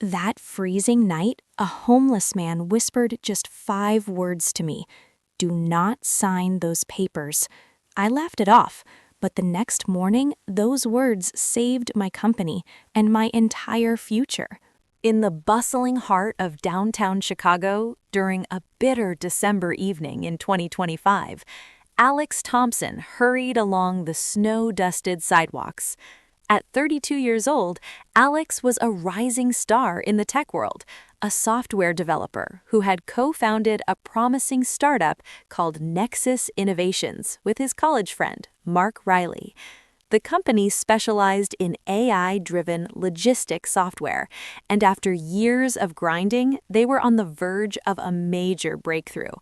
That freezing night, a homeless man whispered just 5 words to me. Do not sign those papers. I laughed it off, but the next morning, those words saved my company and my entire future. In the bustling heart of downtown Chicago, during a bitter December evening in 2025, Alex Thompson hurried along the snow-dusted sidewalks. At 32 years old, Alex was a rising star in the tech world, a software developer who had co-founded a promising startup called Nexus Innovations with his college friend, Mark Riley. The company specialized in AI-driven logistics software, and after years of grinding, they were on the verge of a major breakthrough.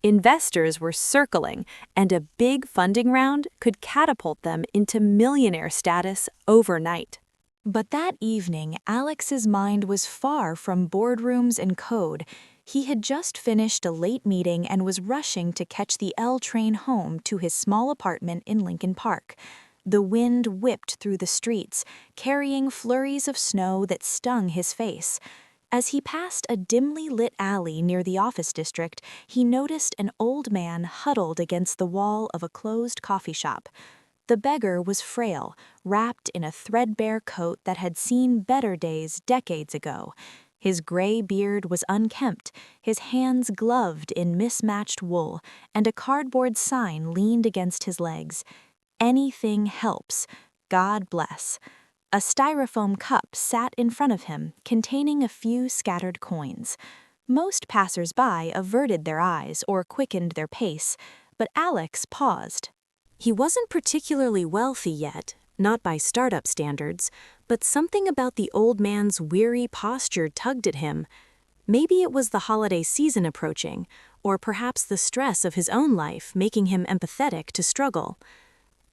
Investors were circling, and a big funding round could catapult them into millionaire status overnight. But that evening, Alex's mind was far from boardrooms and code. He had just finished a late meeting and was rushing to catch the L train home to his small apartment in Lincoln Park. The wind whipped through the streets, carrying flurries of snow that stung his face. As he passed a dimly lit alley near the office district, he noticed an old man huddled against the wall of a closed coffee shop. The beggar was frail, wrapped in a threadbare coat that had seen better days decades ago. His gray beard was unkempt, his hands gloved in mismatched wool, and a cardboard sign leaned against his legs. Anything helps. God bless. A styrofoam cup sat in front of him, containing a few scattered coins. Most passers-by averted their eyes or quickened their pace, but Alex paused. He wasn't particularly wealthy yet, not by startup standards, but something about the old man's weary posture tugged at him. Maybe it was the holiday season approaching, or perhaps the stress of his own life making him empathetic to struggle.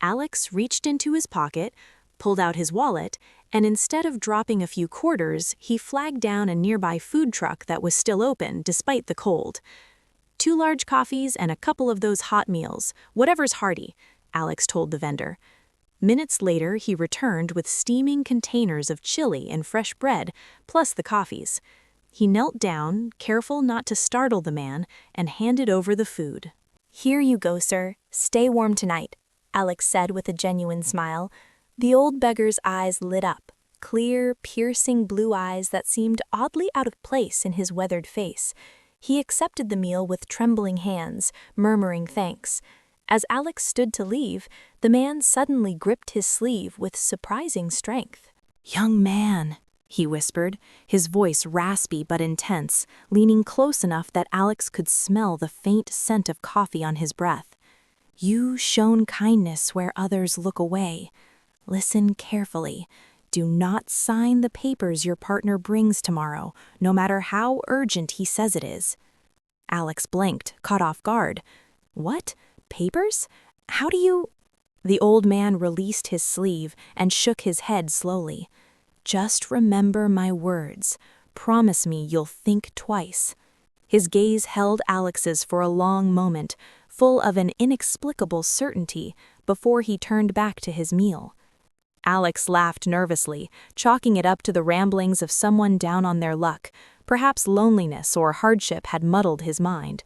Alex reached into his pocket, pulled out his wallet, and instead of dropping a few quarters, he flagged down a nearby food truck that was still open despite the cold. 2 large coffees and a couple of those hot meals, whatever's hearty, Alex told the vendor. Minutes later, he returned with steaming containers of chili and fresh bread, plus the coffees. He knelt down, careful not to startle the man, and handed over the food. "Here you go, sir. Stay warm tonight," Alex said with a genuine smile. The old beggar's eyes lit up, clear, piercing blue eyes that seemed oddly out of place in his weathered face. He accepted the meal with trembling hands, murmuring thanks. As Alex stood to leave, the man suddenly gripped his sleeve with surprising strength. "Young man," he whispered, his voice raspy but intense, leaning close enough that Alex could smell the faint scent of coffee on his breath. "You shown kindness where others look away. Listen carefully. Do not sign the papers your partner brings tomorrow, no matter how urgent he says it is." Alex blinked, caught off guard. "What? Papers? How do you—" The old man released his sleeve and shook his head slowly. "Just remember my words. Promise me you'll think twice." His gaze held Alex's for a long moment, full of an inexplicable certainty, before he turned back to his meal. Alex laughed nervously, chalking it up to the ramblings of someone down on their luck. Perhaps loneliness or hardship had muddled his mind.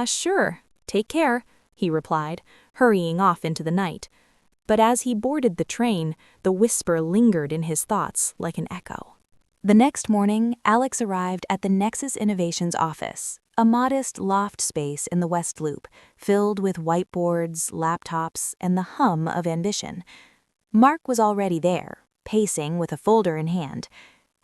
Sure. Take care," he replied, hurrying off into the night. But as he boarded the train, the whisper lingered in his thoughts like an echo. The next morning, Alex arrived at the Nexus Innovations office, a modest loft space in the West Loop, filled with whiteboards, laptops, and the hum of ambition. Mark was already there, pacing with a folder in hand.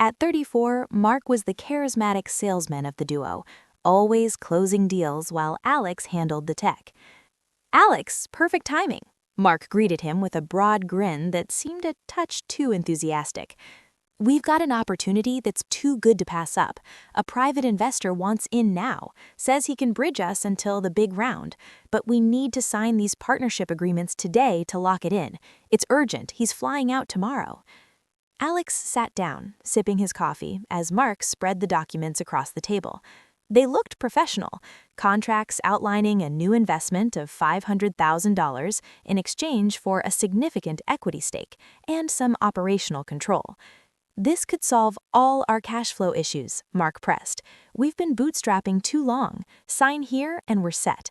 At 34, Mark was the charismatic salesman of the duo, always closing deals while Alex handled the tech. "Alex, perfect timing," Mark greeted him with a broad grin that seemed a touch too enthusiastic. "We've got an opportunity that's too good to pass up. A private investor wants in now, says he can bridge us until the big round, but we need to sign these partnership agreements today to lock it in. It's urgent, he's flying out tomorrow." Alex sat down, sipping his coffee, as Mark spread the documents across the table. They looked professional, contracts outlining a new investment of $500,000 in exchange for a significant equity stake and some operational control. This could solve all our cash flow issues, Mark pressed. We've been bootstrapping too long. Sign here and we're set.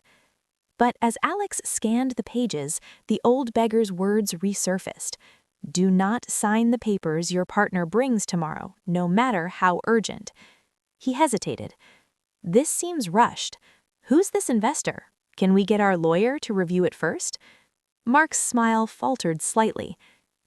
But as Alex scanned the pages, the old beggar's words resurfaced. Do not sign the papers your partner brings tomorrow, no matter how urgent. He hesitated. This seems rushed. Who's this investor? Can we get our lawyer to review it first? Mark's smile faltered slightly.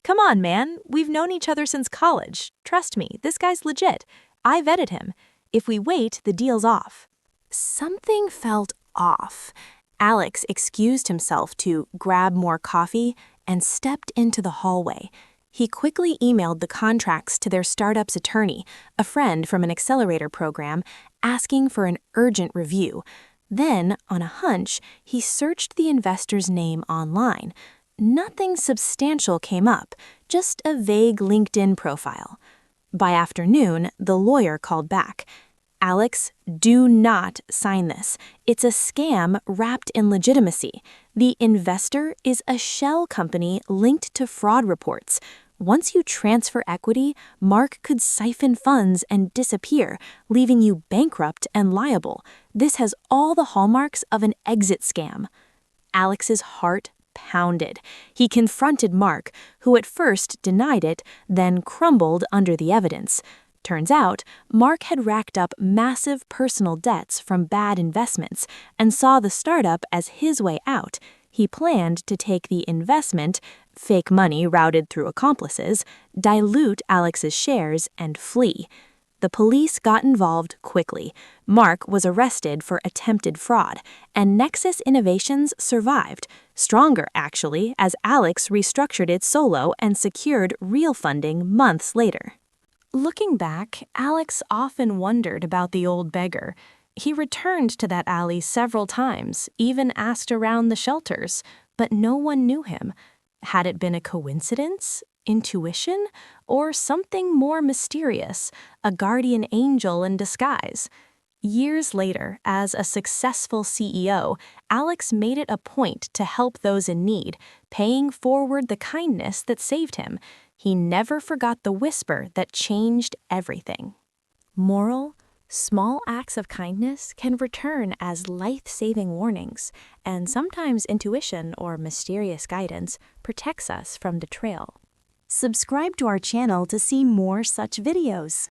Come on, man. We've known each other since college. Trust me, this guy's legit. I vetted him. If we wait, the deal's off. Something felt off. Alex excused himself to grab more coffee and stepped into the hallway. He quickly emailed the contracts to their startup's attorney, a friend from an accelerator program, asking for an urgent review. Then, on a hunch, he searched the investor's name online. Nothing substantial came up, just a vague LinkedIn profile. By afternoon, the lawyer called back. Alex, do not sign this. It's a scam wrapped in legitimacy. The investor is a shell company linked to fraud reports. Once you transfer equity, Mark could siphon funds and disappear, leaving you bankrupt and liable. This has all the hallmarks of an exit scam. Alex's heart pounded. He confronted Mark, who at first denied it, then crumbled under the evidence. Turns out, Mark had racked up massive personal debts from bad investments and saw the startup as his way out. He planned to take the investment, fake money routed through accomplices, dilute Alex's shares, and flee. The police got involved quickly. Mark was arrested for attempted fraud, and Nexus Innovations survived. Stronger, actually, as Alex restructured it solo and secured real funding months later. Looking back, Alex often wondered about the old beggar. He returned to that alley several times, even asked around the shelters, but no one knew him. Had it been a coincidence, intuition, or something more mysterious, a guardian angel in disguise? Years later, as a successful CEO, Alex made it a point to help those in need, paying forward the kindness that saved him. He never forgot the whisper that changed everything. Moral: small acts of kindness can return as life-saving warnings, and sometimes intuition or mysterious guidance protects us from betrayal. Subscribe to our channel to see more such videos.